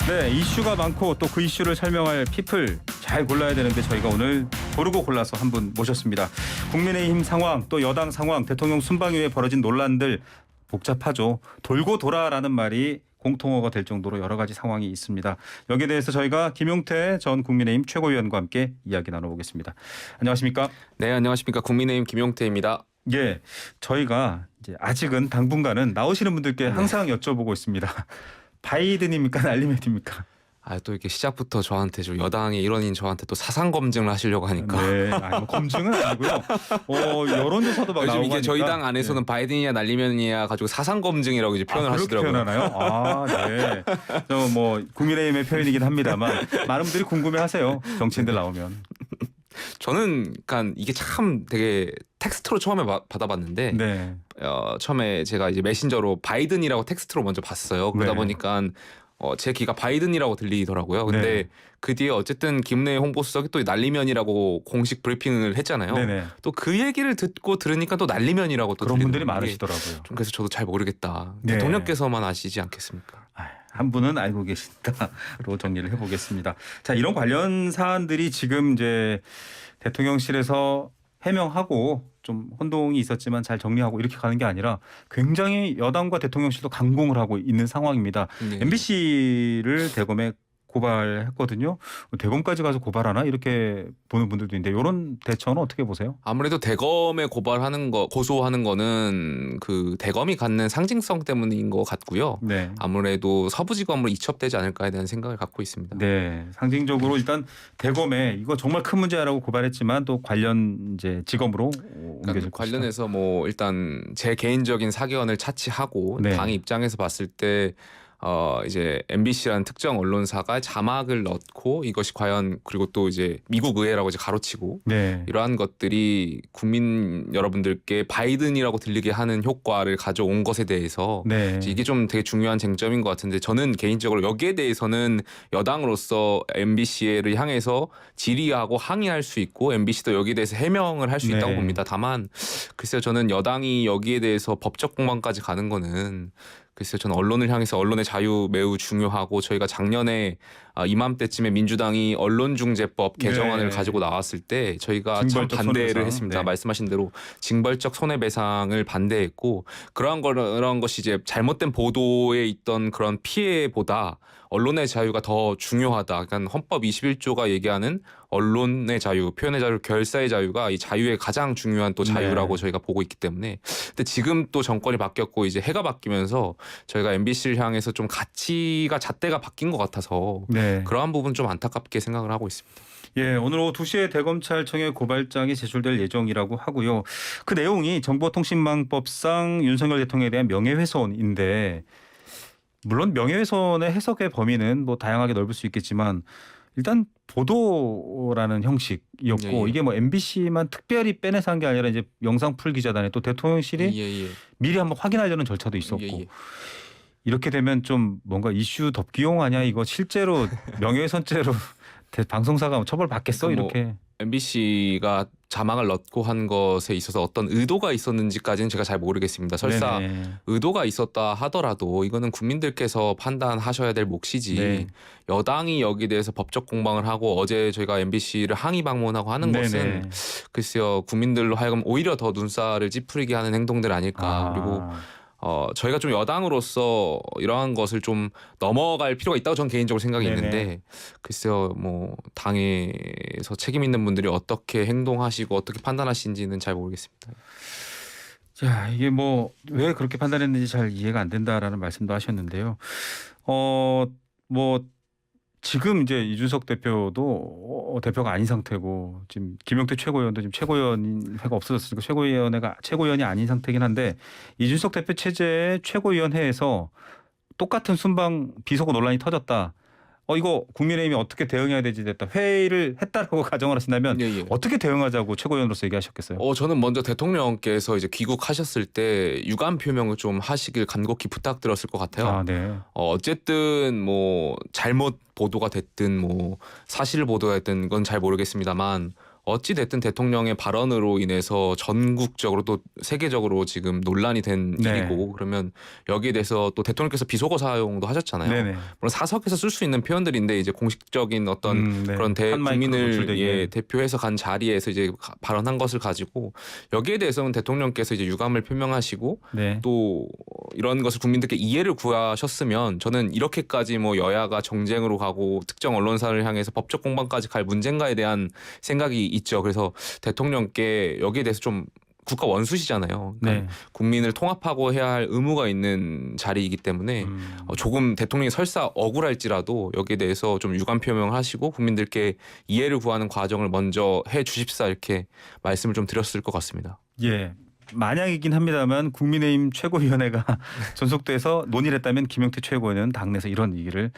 네, 이슈가 많고 또 그 이슈를 설명할 피플 잘 골라야 되는데 저희가 오늘 고르고 골라서 한 분 모셨습니다. 국민의힘 상황, 또 여당 상황, 대통령 순방 이후에 벌어진 논란들 복잡하죠. 돌고 돌아라는 말이 공통어가 될 정도로 여러 가지 상황이 있습니다. 여기에 대해서 저희가 김용태 전 국민의힘 최고위원과 함께 이야기 나눠보겠습니다. 안녕하십니까? 네, 안녕하십니까. 국민의힘 김용태입니다. 예, 저희가 이제 아직은 당분간은 나오시는 분들께 항상 여쭤보고 있습니다. 바이든입니까? 날리맨입니까? 또 이렇게 시작부터 저한테 좀 여당의 일원인 저한테 또 사상 검증을 하시려고 하니까. 네, 뭐 검증은 아니고요. 여론조사도 막 요즘 나오고 이게 하니까. 저희 당 안에서는 바이든이냐 날리면이냐 가지고 사상 검증이라고 이제 표현을 그렇게 하시더라고요. 표현하나요? 네. 뭐 국민의힘의 표현이긴 합니다만 많은 분들이 궁금해하세요. 정치인들 나오면. 저는 그러니까 이게 참 되게 텍스트로 처음에 받아봤는데 네. 처음에 제가 이제 메신저로 바이든이라고 텍스트로 먼저 봤어요. 그러다 네. 보니까 제 귀가 바이든이라고 들리더라고요. 근데 네. 그 뒤에 어쨌든 김내 홍보수석이 또 날리면이라고 공식 브리핑을 했잖아요. 네네. 또 그 얘기를 듣고 들으니까 또 날리면이라고 또 그런 분들이 들리더라고요. 많으시더라고요. 좀 그래서 저도 잘 모르겠다. 네. 대통령께서만 아시지 않겠습니까? 한 분은 알고 계신다로 정리를 해보겠습니다. 자, 이런 관련 사안들이 지금 이제 대통령실에서 해명하고 좀 혼동이 있었지만 잘 정리하고 이렇게 가는 게 아니라 굉장히 여당과 대통령실도 강공을 하고 있는 상황입니다. 네. MBC를 대검에 고발했거든요. 대검까지 가서 고발하나 이렇게 보는 분들도 있는데 이런 대처는 어떻게 보세요? 아무래도 대검에 고소하는 거는 그 대검이 갖는 상징성 때문인 것 같고요. 네. 아무래도 서부지검으로 이첩되지 않을까에 대한 생각을 갖고 있습니다. 네, 상징적으로 일단 대검에 이거 정말 큰 문제라고 고발했지만 또 관련 이제 지검으로 옮겨질 것이다. 관련해서 뭐 일단 제 개인적인 사견을 차치하고 네. 당의 입장에서 봤을 때 이제 MBC라는 특정 언론사가 자막을 넣고 이것이 과연 그리고 또 이제 미국 의회라고 이제 가로치고 네. 이러한 것들이 국민 여러분들께 바이든이라고 들리게 하는 효과를 가져온 것에 대해서 네. 이게 좀 되게 중요한 쟁점인 것 같은데 저는 개인적으로 여기에 대해서는 여당으로서 MBC를 향해서 질의하고 항의할 수 있고 MBC도 여기에 대해서 해명을 할 수 있다고 네. 봅니다. 다만 글쎄요 저는 여당이 여기에 대해서 법적 공방까지 가는 거는 글쎄요 저는 언론을 향해서 언론의 자유 매우 중요하고 저희가 작년에 이맘때쯤에 민주당이 언론중재법 개정안을 네. 가지고 나왔을 때 저희가 참 징벌적 반대를 손해배상. 했습니다. 네. 말씀하신 대로 징벌적 손해배상을 반대했고 그런 것이 이제 잘못된 보도에 있던 그런 피해보다 언론의 자유가 더 중요하다. 그러니까 헌법 21조가 얘기하는 언론의 자유, 표현의 자유, 결사의 자유가 이 자유의 가장 중요한 또 자유라고 네. 저희가 보고 있기 때문에 근데 지금 또 정권이 바뀌었고 이제 해가 바뀌면서 저희가 MBC를 향해서 좀 가치가 잣대가 바뀐 것 같아서 네. 그러한 부분 좀 안타깝게 생각을 하고 있습니다. 예, 오늘 오후 2시에 대검찰청에 고발장이 제출될 예정이라고 하고요. 그 내용이 정보통신망법상 윤석열 대통령에 대한 명예훼손인데 물론 명예훼손의 해석의 범위는 뭐 다양하게 넓을 수 있겠지만 일단 보도라는 형식이었고 예, 예. 이게 뭐 MBC만 특별히 빼내서 한 게 아니라 이제 영상풀 기자단에 또 대통령실이 예. 미리 한번 확인하려는 절차도 있었고 예. 이렇게 되면 좀 뭔가 이슈 덮기용 아니야 이거 실제로 명예훼손죄로 방송사가 처벌 받겠어 그러니까 뭐 이렇게. MBC가 자막을 넣고 한 것에 있어서 어떤 의도가 있었는지까지는 제가 잘 모르겠습니다. 설사 네네. 의도가 있었다 하더라도 이거는 국민들께서 판단하셔야 될 몫이지 네. 여당이 여기에 대해서 법적 공방을 하고 어제 저희가 MBC를 항의 방문하고 하는 네네. 것은 글쎄요 국민들로 하여금 오히려 더 눈살을 찌푸리게 하는 행동들 아닐까. 그리고 저희가 좀 여당으로서 이러한 것을 좀 넘어갈 필요가 있다고 저는 개인적으로 생각이 네네. 있는데 글쎄요 뭐 당에서 책임 있는 분들이 어떻게 행동하시고 어떻게 판단하시는지는 잘 모르겠습니다. 자, 이게 뭐 왜 그렇게 판단했는지 잘 이해가 안 된다라는 말씀도 하셨는데요. 뭐 지금 이제 이준석 대표도 대표가 아닌 상태고 지금 김용태 최고위원도 지금 최고위원회가 없어졌으니까 최고위원이 아닌 상태긴 한데 이준석 대표 체제의 최고위원회에서 똑같은 순방 비속어 논란이 터졌다. 이거 국민의힘이 어떻게 대응해야 되지 됐다. 회의를 했다라고 가정을 하신다면 예. 어떻게 대응하자고 최고위원으로서 얘기하셨겠어요? 저는 먼저 대통령께서 이제 귀국하셨을 때 유감 표명을 좀 하시길 간곡히 부탁드렸을 것 같아요. 아, 네. 어쨌든 뭐 잘못 보도가 됐든 뭐 사실 보도가 됐든 건 잘 모르겠습니다만 어찌 됐든 대통령의 발언으로 인해서 전국적으로 또 세계적으로 지금 논란이 된 네. 일이고 그러면 여기에 대해서 또 대통령께서 비속어 사용도 하셨잖아요. 네네. 물론 사석에서 쓸 수 있는 표현들인데 이제 공식적인 어떤 네. 그런 한 마이크로 국민을 노출되게. 대표해서 간 자리에서 이제 발언한 것을 가지고 여기에 대해서는 대통령께서 이제 유감을 표명하시고 네. 또 이런 것을 국민들께 이해를 구하셨으면 저는 이렇게까지 뭐 여야가 정쟁으로 가고 특정 언론사를 향해서 법적 공방까지 갈 문제인가에 대한 생각이 있죠. 그래서 대통령께 여기에 대해서 좀 국가 원수시잖아요. 그러니까 네. 국민을 통합하고 해야 할 의무가 있는 자리이기 때문에 조금 대통령이 설사 억울할지라도 여기에 대해서 좀 유감 표명하시고 국민들께 이해를 구하는 과정을 먼저 해 주십사 이렇게 말씀을 좀 드렸을 것 같습니다. 예. 만약이긴 합니다만 국민의힘 최고위원회가 존속돼서 논의를 했다면 김용태 최고위원은 당내에서 이런 얘기를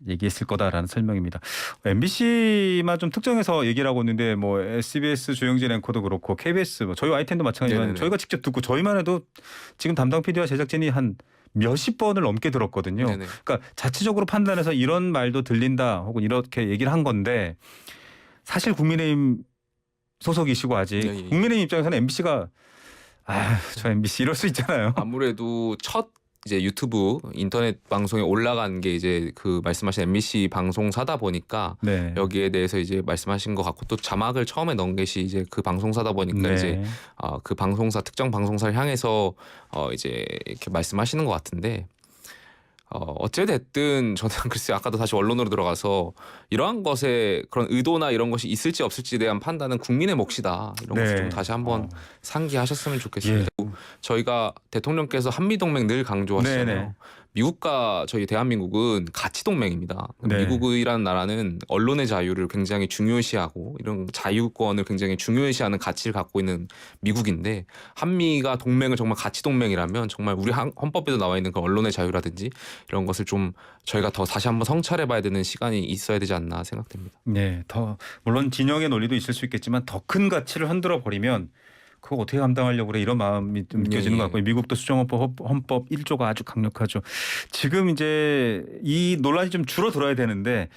얘기했을 거다라는 설명입니다. MBC만 좀 특정해서 얘기를 하고 있는데 뭐 SBS 조영진 앵커도 그렇고 KBS 뭐 저희 YTN도 마찬가지지만 네네네. 저희가 직접 듣고 저희만 해도 지금 담당 PD와 제작진이 한 몇십 번을 넘게 들었거든요. 네네. 그러니까 자체적으로 판단해서 이런 말도 들린다 혹은 이렇게 얘기를 한 건데 사실 국민의힘 소속이시고 아직 예, 예. 국민의힘 입장에서는 MBC가 저 MBC 이럴 수 있잖아요. 아무래도 첫 이제 유튜브 인터넷 방송에 올라간 게 이제 그 말씀하신 MBC 방송사다 보니까 네. 여기에 대해서 이제 말씀하신 것 같고 또 자막을 처음에 넣은 것이 이제 그 방송사다 보니까 네. 이제 그 방송사 특정 방송사를 향해서 이제 이렇게 말씀하시는 것 같은데 어찌 됐든 저는 글쎄 아까도 다시 원론으로 들어가서 이러한 것에 그런 의도나 이런 것이 있을지 없을지에 대한 판단은 국민의 몫이다. 이런 것을 좀 다시 한번 상기하셨으면 좋겠습니다. 예. 저희가 대통령께서 한미동맹 늘 강조하시잖아요. 네네. 미국과 저희 대한민국은 가치 동맹입니다. 네. 미국이라는 나라는 언론의 자유를 굉장히 중요시하고 이런 자유권을 굉장히 중요시하는 가치를 갖고 있는 미국인데 한미가 동맹을 정말 가치 동맹이라면 정말 우리 헌법에도 나와 있는 그 언론의 자유라든지 이런 것을 좀 저희가 더 다시 한번 성찰해봐야 되는 시간이 있어야 되지 않나 생각됩니다. 네, 더 물론 진영의 논리도 있을 수 있겠지만 더 큰 가치를 흔들어 버리면 그거 어떻게 감당하려고 그래 이런 마음이 좀 느껴지는 것 같고 미국도 수정헌법 헌법 1조가 아주 강력하죠. 지금 이제 이 논란이 좀 줄어들어야 되는데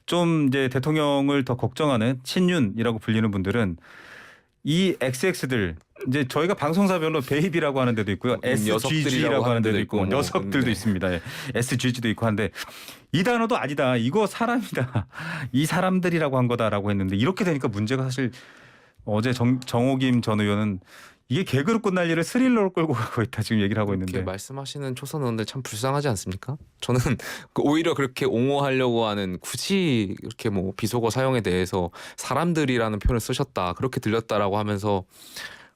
좀 이제 대통령을 더 걱정하는 친윤이라고 불리는 분들은 이 XX들 이제 저희가 방송사 별로 베이비라고 하는 데도 있고요. SGG라고 하는 데도 있고 녀석들도 네. 있습니다. 예. SGG도 있고 한데 이 단어도 아니다. 이거 사람이다. 이 사람들이라고 한 거다라고 했는데 이렇게 되니까 문제가 사실 어제 정호김 전 의원은 이게 개그로 끝날 일을 스릴러로 끌고 가고 있다 지금 얘기를 하고 이렇게 있는데 말씀하시는 초선 의원들 참 불쌍하지 않습니까? 저는 오히려 그렇게 옹호하려고 하는 굳이 이렇게 뭐 비속어 사용에 대해서 사람들이라는 표현을 쓰셨다 그렇게 들렸다라고 하면서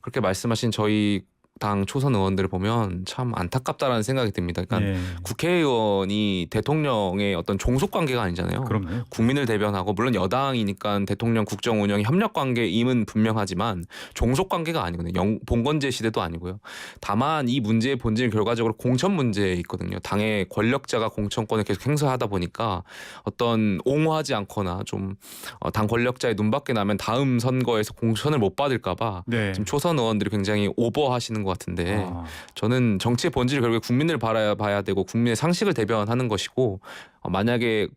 그렇게 말씀하신 저희 당 초선 의원들을 보면 참 안타깝다라는 생각이 듭니다. 그러니까 예. 국회의원이 대통령의 어떤 종속 관계가 아니잖아요. 그럼요. 국민을 대변하고 물론 여당이니까 대통령 국정 운영이 협력 관계임은 분명하지만 종속 관계가 아니거든요. 봉건제 시대도 아니고요. 다만 이 문제의 본질 결과적으로 공천 문제에 있거든요. 당의 권력자가 공천권을 계속 행사하다 보니까 어떤 옹호하지 않거나 좀 당 권력자의 눈밖에 나면 다음 선거에서 공천을 못 받을까 봐 네. 지금 초선 의원들이 굉장히 오버하시는 것 같은데 저는 정치의 본질이 결국에 국민을 바라봐야 되고 국민의 상식을 대변하는 것이고 만약에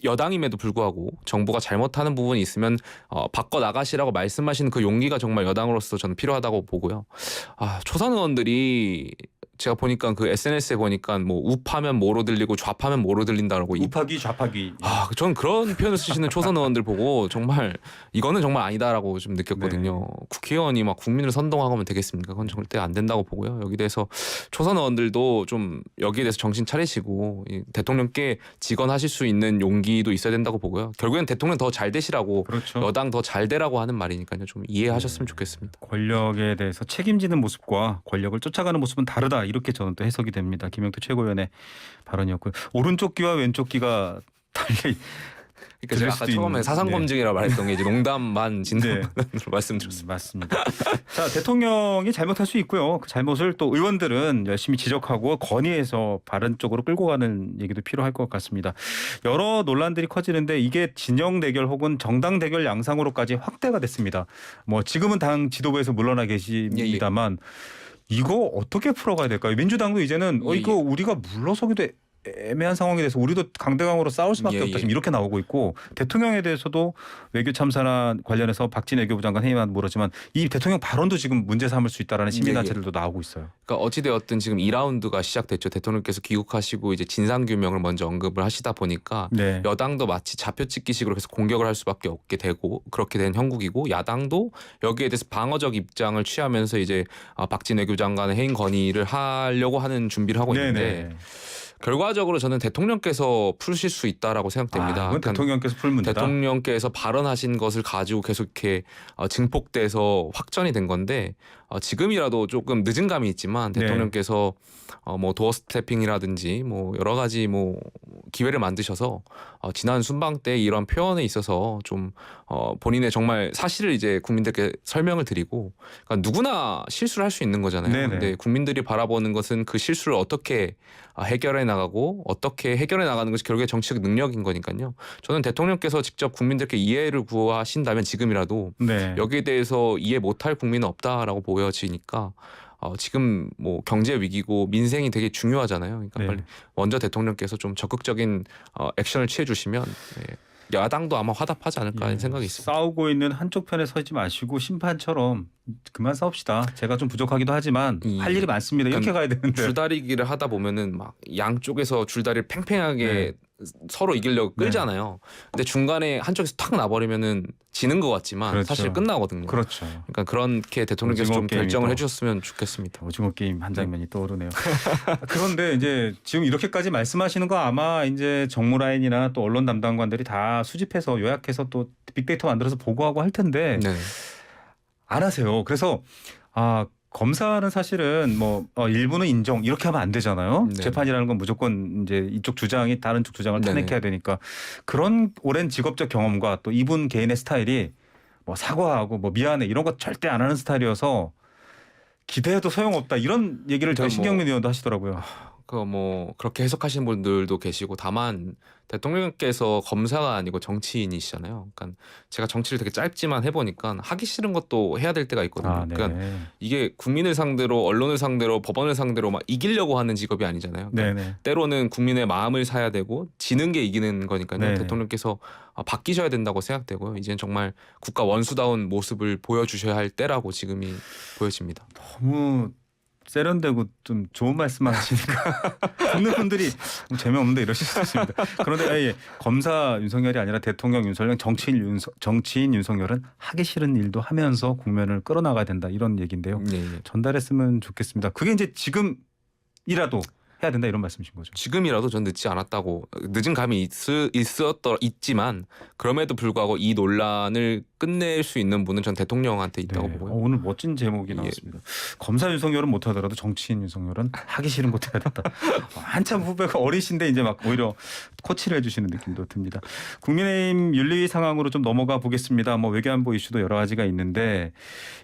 여당임에도 불구하고 정부가 잘못하는 부분이 있으면 바꿔 나가시라고 말씀하시는 그 용기가 정말 여당으로서 저는 필요하다고 보고요. 초선 의원들이 제가 보니까 그 SNS에 보니까 뭐 우파면 뭐로 들리고 좌파면 뭐로 들린다라고 우파기 좌파기. 저는 그런 표현을 쓰시는 초선 의원들 보고 정말 이거는 정말 아니다라고 좀 느꼈거든요. 네. 국회의원이 막 국민을 선동하면 되겠습니까? 그건 절대 안 된다고 보고요. 여기 대해서 초선 의원들도 좀 여기에 대해서 정신 차리시고 대통령께 직언하실 수 있는 용기도 있어야 된다고 보고요. 결국엔 대통령 더 잘 되시라고 그렇죠. 여당 더 잘 되라고 하는 말이니까요. 좀 이해하셨으면 좋겠습니다. 권력에 대해서 책임지는 모습과 권력을 쫓아가는 모습은 다르다. 이렇게 저는 또 해석이 됩니다. 김영태 최고위원의 발언이었고요. 오른쪽 귀와 왼쪽 귀가 달리 그러니까 제가 아까 처음에 사상 검증이라고 말했던 게 이제 농담만 진담으로 말씀드렸습니다. 맞습니다. 자, 대통령이 잘못할 수 있고요. 그 잘못을 또 의원들은 열심히 지적하고 건의해서 바른 쪽으로 끌고 가는 얘기도 필요할 것 같습니다. 여러 논란들이 커지는데 이게 진영 대결 혹은 정당 대결 양상으로까지 확대가 됐습니다. 뭐 지금은 당 지도부에서 물러나 계십니다만 이거 어떻게 풀어가야 될까요? 민주당도 이제는 이거 우리가 물러서기도 애매한 상황에 대해서 우리도 강대강으로 싸울 수밖에 예, 없다 예. 지금 이렇게 나오고 있고 대통령에 대해서도 외교 참사나 관련해서 박진 외교부 장관 해임안 모르지만 이 대통령 발언도 지금 문제 삼을 수 있다라는 시민단체들도 나오고 있어요. 그러니까 어찌되었든 지금 2라운드가 시작됐죠. 대통령께서 귀국하시고 이제 진상규명을 먼저 언급을 하시다 보니까 네. 여당도 마치 좌표찍기식으로 해서 공격을 할 수밖에 없게 되고 그렇게 된 형국이고 야당도 여기에 대해서 방어적 입장을 취하면서 이제 박진 외교부 장관의 해임 건의를 하려고 하는 준비를 하고 있는데 네네. 결과적으로 저는 대통령께서 푸실 수 있다라고 생각됩니다. 이건 그러니까 대통령께서 풀 문제다. 대통령께서 발언하신 것을 가지고 계속 이렇게 증폭돼서 확전이 된 건데 지금이라도 조금 늦은 감이 있지만 네. 대통령께서 뭐 도어 스태핑이라든지 뭐 여러 가지 뭐 기회를 만드셔서 지난 순방 때 이런 표현에 있어서 좀 본인의 정말 사실을 이제 국민들께 설명을 드리고 그러니까 누구나 실수를 할 수 있는 거잖아요. 네네. 근데 국민들이 바라보는 것은 그 실수를 어떻게 해결해 나가고 어떻게 해결해 나가는 것이 결국에 정치적 능력인 거니까요. 저는 대통령께서 직접 국민들께 이해를 구하신다면 지금이라도 네. 여기에 대해서 이해 못할 국민은 없다라고 보여지니까 지금 뭐 경제 위기고 민생이 되게 중요하잖아요. 그러니까 네. 빨리 먼저 대통령께서 좀 적극적인 액션을 취해 주시면 야당도 아마 화답하지 않을까 하는 생각이 있습니다. 싸우고 있는 한쪽 편에 서지 마시고 심판처럼 그만 싸웁시다. 제가 좀 부족하기도 하지만 할 일이 많습니다. 이렇게 가야 되는데. 줄다리기를 하다 보면은 막 양쪽에서 줄다리를 팽팽하게 서로 이기려고 끌잖아요. 근데 중간에 한쪽에서 탁 나버리면은 지는 것 같지만 그렇죠. 사실 끝나거든요. 그렇죠. 그러니까 그렇게 대통령께서 오징어 좀 게임이 결정을 또. 해주셨으면 좋겠습니다. 오징어 게임 한 장면이 떠오르네요. 그런데 이제 지금 이렇게까지 말씀하시는 거 아마 이제 정무라인이나 또 언론 담당관들이 다 수집해서 요약해서 또 빅데이터 만들어서 보고하고 할 텐데 네. 안 하세요. 그래서 검사는 사실은 뭐 일부는 인정 이렇게 하면 안 되잖아요. 네. 재판이라는 건 무조건 이제 이쪽 주장이 다른 쪽 주장을 네네. 탄핵해야 되니까 그런 오랜 직업적 경험과 또 이분 개인의 스타일이 뭐 사과하고 뭐 미안해 이런 거 절대 안 하는 스타일이어서 기대해도 소용없다 이런 얘기를 저희 그러니까 신경민 의원도 하시더라고요. 뭐 그렇게 해석하시는 분들도 계시고 다만 대통령께서 검사가 아니고 정치인이시잖아요. 그러니까 제가 정치를 되게 짧지만 해보니까 하기 싫은 것도 해야 될 때가 있거든요. 네. 그러니까 이게 국민을 상대로 언론을 상대로 법원을 상대로 막 이기려고 하는 직업이 아니잖아요. 그러니까 네네. 때로는 국민의 마음을 사야 되고 지는 게 이기는 거니까요. 네네. 대통령께서 바뀌셔야 된다고 생각되고요. 이제는 정말 국가 원수다운 모습을 보여주셔야 할 때라고 지금이 보여집니다. 너무 세련되고 좀 좋은 말씀만 하시니까 듣는 분들이 재미없는데 이러실 수 있습니다. 그런데 검사 윤석열이 아니라 대통령 윤석열, 정치인 윤석열은 하기 싫은 일도 하면서 국면을 끌어나가야 된다 이런 얘기인데요. 네. 전달했으면 좋겠습니다. 그게 이제 지금이라도 해야 된다 이런 말씀이신 거죠. 지금이라도 전 늦지 않았다고 늦은 감이 있지만 그럼에도 불구하고 이 논란을 끝낼 수 있는 분은 전 대통령한테 있다고 보고요. 오늘 멋진 제목이 나왔습니다. 검사 윤석열은 못하더라도 정치인 윤석열은 하기 싫은 것도 해야 된다. 한참 후배가 어리신데 이제 막 오히려 코치를 해주시는 느낌도 듭니다. 국민의힘 윤리 상황으로 좀 넘어가 보겠습니다. 뭐 외교안보 이슈도 여러 가지가 있는데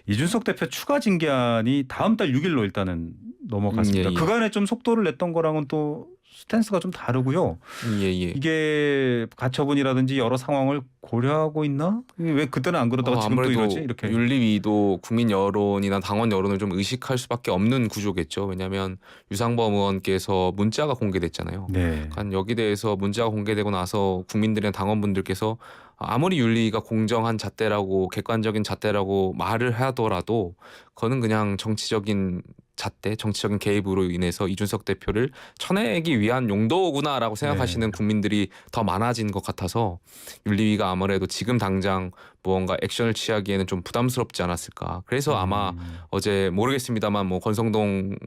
이준석 대표 추가 징계안이 다음 달 6일로 일단은 넘어갔습니다. 예. 그간에 좀 속도를 냈던 거랑은 또 스탠스가 좀 다르고요. 예. 이게 가처분이라든지 여러 상황을 고려하고 있나? 왜 그때는 안 그러다가 지금 또 아무래도 이러지? 이렇게. 윤리위도 국민 여론이나 당원 여론을 좀 의식할 수밖에 없는 구조겠죠. 왜냐하면 유상범 의원께서 문자가 공개됐잖아요. 네. 그러니까 여기 대해서 문자가 공개되고 나서 국민들이나 당원분들께서 아무리 윤리가 공정한 잣대라고 객관적인 잣대라고 말을 하더라도 그거는 그냥 정치적인 잣대, 정치적인 개입으로 인해서 이준석 대표를 쳐내기 위한 용도구나라고 생각하시는 국민들이 더 많아진 것 같아서 윤리위가 아무래도 지금 당장 무언가 액션을 취하기에는 좀 부담스럽지 않았을까. 그래서 아마 어제 모르겠습니다만 뭐 권성동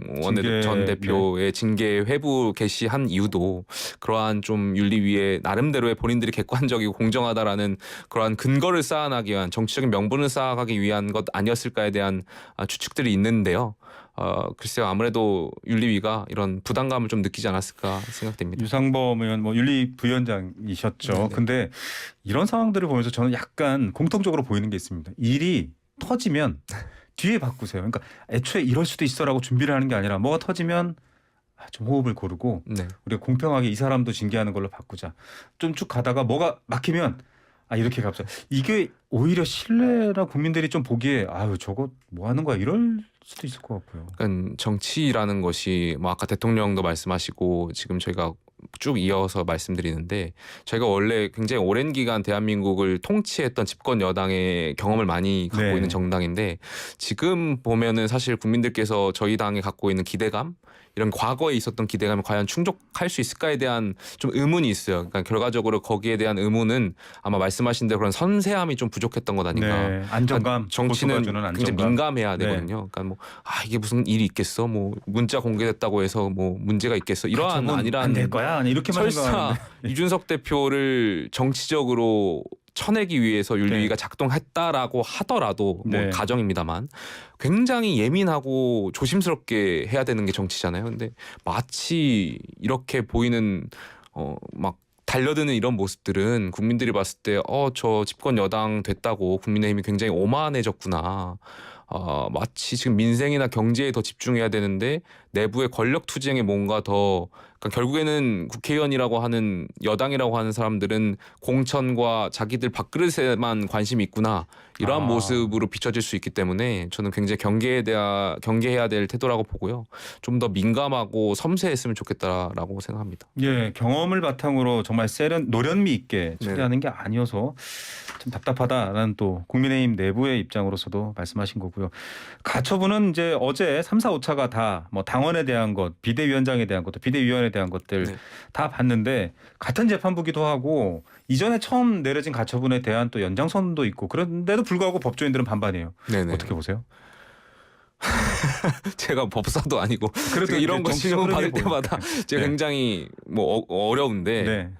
전 대표의 징계 회부 개시한 이유도 그러한 좀 윤리위의 나름대로의 본인들이 객관적이고 공정하다라는 그러한 근거를 쌓아나기 위한 정치적인 명분을 쌓아가기 위한 것 아니었을까에 대한 추측들이 있는데요. 글쎄요 아무래도 윤리위가 이런 부담감을 좀 느끼지 않았을까 생각됩니다. 유상범 의원 뭐 윤리 부위원장이셨죠. 네네. 근데 이런 상황들을 보면서 저는 약간 공통적으로 보이는 게 있습니다. 일이 터지면 뒤에 바꾸세요. 그러니까 애초에 이럴 수도 있어라고 준비를 하는 게 아니라 뭐가 터지면 좀 호흡을 고르고 네. 우리가 공평하게 이 사람도 징계하는 걸로 바꾸자. 좀 쭉 가다가 뭐가 막히면 이렇게 갑시다. 이게 오히려 신뢰나 국민들이 좀 보기에 저거 뭐 하는 거야 이럴 수도 있을 것 같고요. 그러니까 정치라는 것이 뭐 아까 대통령도 말씀하시고 지금 저희가 쭉 이어서 말씀드리는데 저희가 원래 굉장히 오랜 기간 대한민국을 통치했던 집권 여당의 경험을 많이 갖고 네. 있는 정당인데 지금 보면은 사실 국민들께서 저희 당에 갖고 있는 기대감 이런 과거에 있었던 기대감을 과연 충족할 수 있을까에 대한 좀 의문이 있어요. 그러니까 결과적으로 거기에 대한 의문은 아마 말씀하신 대로 그런 섬세함이 좀 부족했던 것 아닌가. 네. 안정감, 정치는 보수가 주는 굉장히 안정감. 민감해야 네. 되거든요. 그러니까 뭐 이게 무슨 일이 있겠어? 뭐 문자 공개됐다고 해서 뭐 문제가 있겠어? 이러한 가처분 아니란 안될 거야. 이렇게만 설사 생각하는데. 이준석 대표를 정치적으로 쳐내기 위해서 윤리위가 네. 작동했다라고 하더라도 뭐 네. 가정입니다만 굉장히 예민하고 조심스럽게 해야 되는 게 정치잖아요. 근데 마치 이렇게 보이는 막 달려드는 이런 모습들은 국민들이 봤을 때 저 집권 여당 됐다고 국민의힘이 굉장히 오만해졌구나. 마치 지금 민생이나 경제에 더 집중해야 되는데 내부의 권력 투쟁에 뭔가 더 그러니까 결국에는 국회의원이라고 하는 여당이라고 하는 사람들은 공천과 자기들 밥그릇에만 관심이 있구나 이러한 모습으로 비춰질 수 있기 때문에 저는 굉장히 경계해야 될 태도라고 보고요. 좀 더 민감하고 섬세했으면 좋겠다라고 생각합니다. 예, 경험을 바탕으로 정말 노련미 있게 처리하는 게 아니어서 참 답답하다라는 또 국민의힘 내부의 입장으로서도 말씀하신 거고요. 가처분은 이제 어제 3, 4, 5차가 다 뭐 당원에 대한 것, 비대위원장에 대한 것도 비대위원에 대한 것들 네. 다 봤는데 같은 재판부기도 하고 이전에 처음 내려진 가처분에 대한 또 연장선도 있고 그런데도 불구하고 법조인들은 반반이에요. 네네. 어떻게 보세요? 제가 법사도 아니고 그래도 이런 거 정치적 질문 받을 흐름이 때마다 제가 네. 굉장히 뭐 어려운데 네.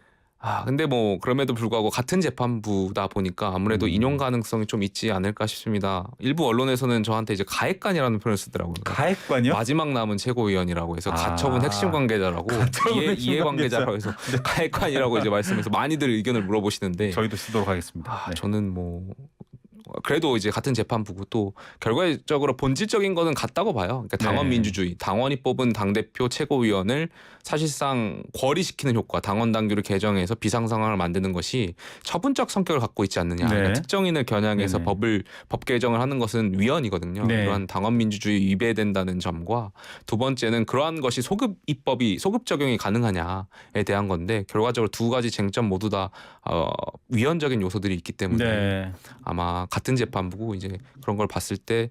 근데 뭐 그럼에도 불구하고 같은 재판부다 보니까 아무래도 인용 가능성이 좀 있지 않을까 싶습니다. 일부 언론에서는 저한테 이제 가해관이라는 표현을 쓰더라고요. 가해관이요? 마지막 남은 최고위원이라고 해서 가처분 핵심 관계자라고 가처분 핵심 이해 관계자. 관계자라고 해서 가해관이라고 이제 말씀해서 많이들 의견을 물어보시는데 저희도 쓰도록 하겠습니다. 네. 저는 뭐 그래도 이제 같은 재판부고 또 결과적으로 본질적인 거는 같다고 봐요. 그러니까 당원 네. 민주주의, 당원이 뽑은 당대표 최고위원을 사실상 고리시키는 효과, 당원 당규를 개정해서 비상 상황을 만드는 것이 처분적 성격을 갖고 있지 않느냐. 네. 그러니까 특정인을 겨냥해서 네네. 법 개정을 하는 것은 위헌이거든요. 네. 이러한 당원 민주주의 위배된다는 점과 두 번째는 그러한 것이 소급 적용이 가능하냐에 대한 건데 결과적으로 두 가지 쟁점 모두 다 위헌적인 요소들이 있기 때문에 네. 아마 같은 재판부고 이제 그런 걸 봤을 때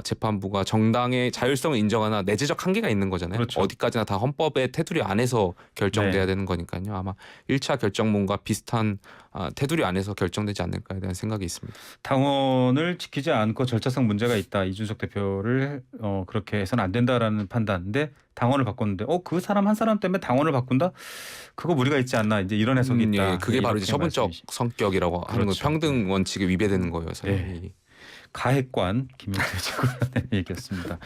재판부가 정당의 자율성을 인정하나 내재적 한계가 있는 거잖아요. 그렇죠. 어디까지나 다 헌법의 테두리 안에서 결정돼야 되는 거니까요. 아마 1차 결정문과 비슷한 테두리 안에서 결정되지 않을까에 대한 생각이 있습니다. 당원을 지키지 않고 절차상 문제가 있다. 이준석 대표를 그렇게 해서는 안 된다라는 판단인데 당원을 바꿨는데 그 사람 한 사람 때문에 당원을 바꾼다? 그거 무리가 있지 않나 이제 이런 해석이 있다. 예, 그게 바로 이제 처분적 성격이라고 하는 거 그렇죠. 평등 원칙에 위배되는 거여서. 네. 가해관 김영태 최고위원의 얘기였습니다.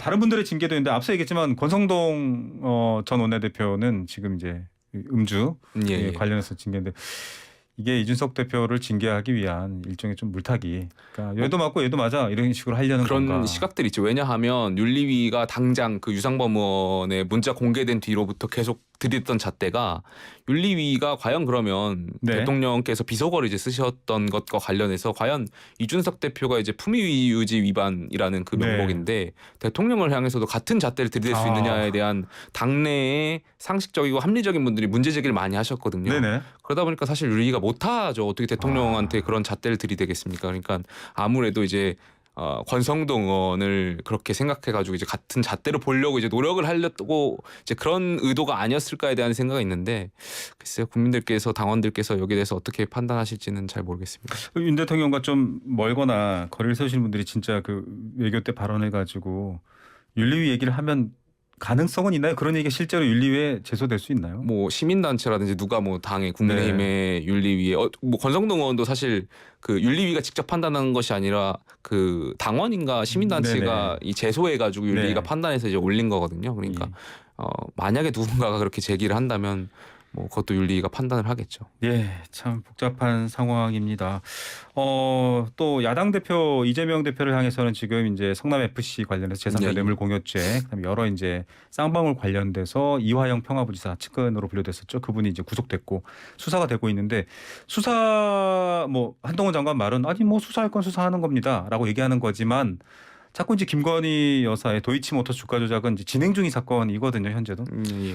다른 분들의 징계도 있는데 앞서 얘기했지만 권성동 전 원내대표는 지금 이제 음주 예. 관련해서 징계인데 이게 이준석 대표를 징계하기 위한 일종의 좀 물타기. 그러니까 얘도 맞고 얘도 맞아 이런 식으로 하려는 그런 건가. 시각들이 있죠. 왜냐하면 윤리위가 당장 그 유상범 의원의 문자 공개된 뒤로부터 계속 들였던 잣대가 윤리위가 과연 그러면 네. 대통령께서 비속어를 이제 쓰셨던 것과 관련해서 과연 이준석 대표가 이제 품위 유지 위반이라는 그 네. 명목인데 대통령을 향해서도 같은 잣대를 들이댈 수 있느냐에 대한 당내의 상식적이고 합리적인 분들이 문제 제기를 많이 하셨거든요. 네네. 그러다 보니까 사실 윤리위가 못하죠. 어떻게 대통령한테 그런 잣대를 들이대겠습니까? 그러니까 아무래도 이제 권성동 의원을 그렇게 생각해가지고 이제 같은 잣대로 보려고 이제 노력을 하려고 이제 그런 의도가 아니었을까에 대한 생각이 있는데 글쎄요 국민들께서 당원들께서 여기에 대해서 어떻게 판단하실지는 잘 모르겠습니다. 윤 대통령과 좀 멀거나 거리를 세우시는 분들이 진짜 그 외교 때 발언해가지고 윤리위 얘기를 하면 가능성은 있나요? 그런 얘기가 실제로 윤리위에 제소될 수 있나요? 뭐 시민단체라든지 누가 뭐 당의 국민의힘의 윤리위에 뭐 권성동 의원도 사실 그 윤리위가 직접 판단하는 것이 아니라 그 당원인가 시민단체가 이 제소해가지고 윤리위가 판단해서 이제 올린 거거든요. 그러니까 만약에 누군가가 그렇게 제기를 한다면 뭐 그것도 윤리위가 판단을 하겠죠. 예, 참 복잡한 상황입니다. 또 야당 대표 이재명 대표를 향해서는 지금 이제 성남 FC 관련해서 제3자 뇌물 공여죄, 그다음에 여러 이제 쌍방울 관련돼서 이화영 평화부지사 측근으로 분류됐었죠. 그분이 이제 구속됐고 수사가 되고 있는데 수사 뭐 한동훈 장관 말은 아니 뭐 수사할 건 수사하는 겁니다라고 얘기하는 거지만. 자꾸 이제 김건희 여사의 도이치모터 주가 조작은 이제 진행 중인 사건이거든요, 현재도. 예.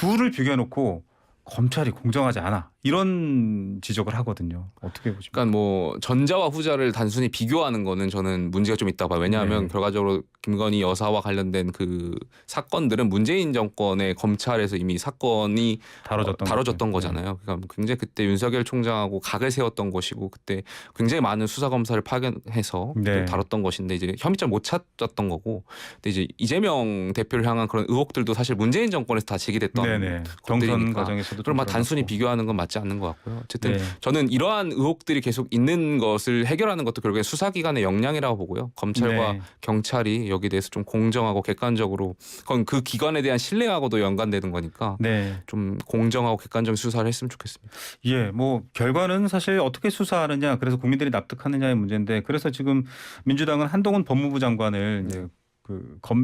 둘을 비교해놓고 검찰이 공정하지 않아 이런 지적을 하거든요. 어떻게 보십니까? 그러니까 뭐 전자와 후자를 단순히 비교하는 거는 저는 문제가 좀 있다고 봐요. 왜냐하면 네. 결과적으로 김건희 여사와 관련된 그 사건들은 문재인 정권의 검찰에서 이미 사건이 다뤄졌던 거잖아요. 그러니까 굉장히 그때 윤석열 총장하고 각을 세웠던 것이고 그때 굉장히 많은 수사 검사를 파견해서 네. 다뤘던 것인데 이제 혐의점 못 찾았던 거고, 근데 이제 이재명 대표를 향한 그런 의혹들도 사실 문재인 정권에서 다 제기됐던 네네. 경선 것들이니까 과정에서도 그럼 막 좀 단순히 드러났고. 비교하는 건 맞지 않는 것 같고요. 어쨌든 네. 저는 이러한 의혹들이 계속 있는 것을 해결하는 것도 결국엔 수사기관의 역량이라고 보고요. 검찰과 네. 경찰이 여기에 대해서 좀 공정하고 객관적으로, 그건 그 기관에 대한 신뢰하고도 연관되는 거니까 네. 좀 공정하고 객관적인 수사를 했으면 좋겠습니다. 예, 뭐 결과는 사실 어떻게 수사하느냐, 그래서 국민들이 납득하느냐의 문제인데, 그래서 지금 민주당은 한동훈 법무부 장관을 이제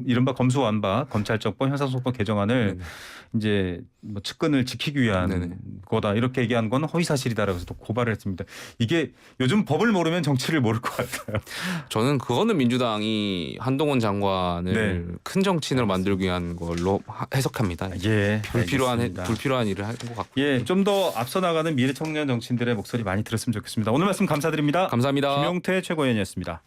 이른바 검수완박 검찰적법 형사소송법 개정안을 네네. 이제 뭐 측근을 지키기 위한 네네. 거다 이렇게 얘기한 건 허위사실이다라고 해서 또 고발을 했습니다. 이게 요즘 법을 모르면 정치를 모를 것 같아요. 저는 그거는 민주당이 한동훈 장관을 네. 큰 정치인으로 만들기 위한 걸로 해석합니다. 예, 알겠습니다. 불필요한 일을 한 것 같고. 예, 좀 더 앞서 나가는 미래 청년 정치인들의 목소리 많이 들었으면 좋겠습니다. 오늘 말씀 감사드립니다. 감사합니다. 김용태 최고위원이었습니다.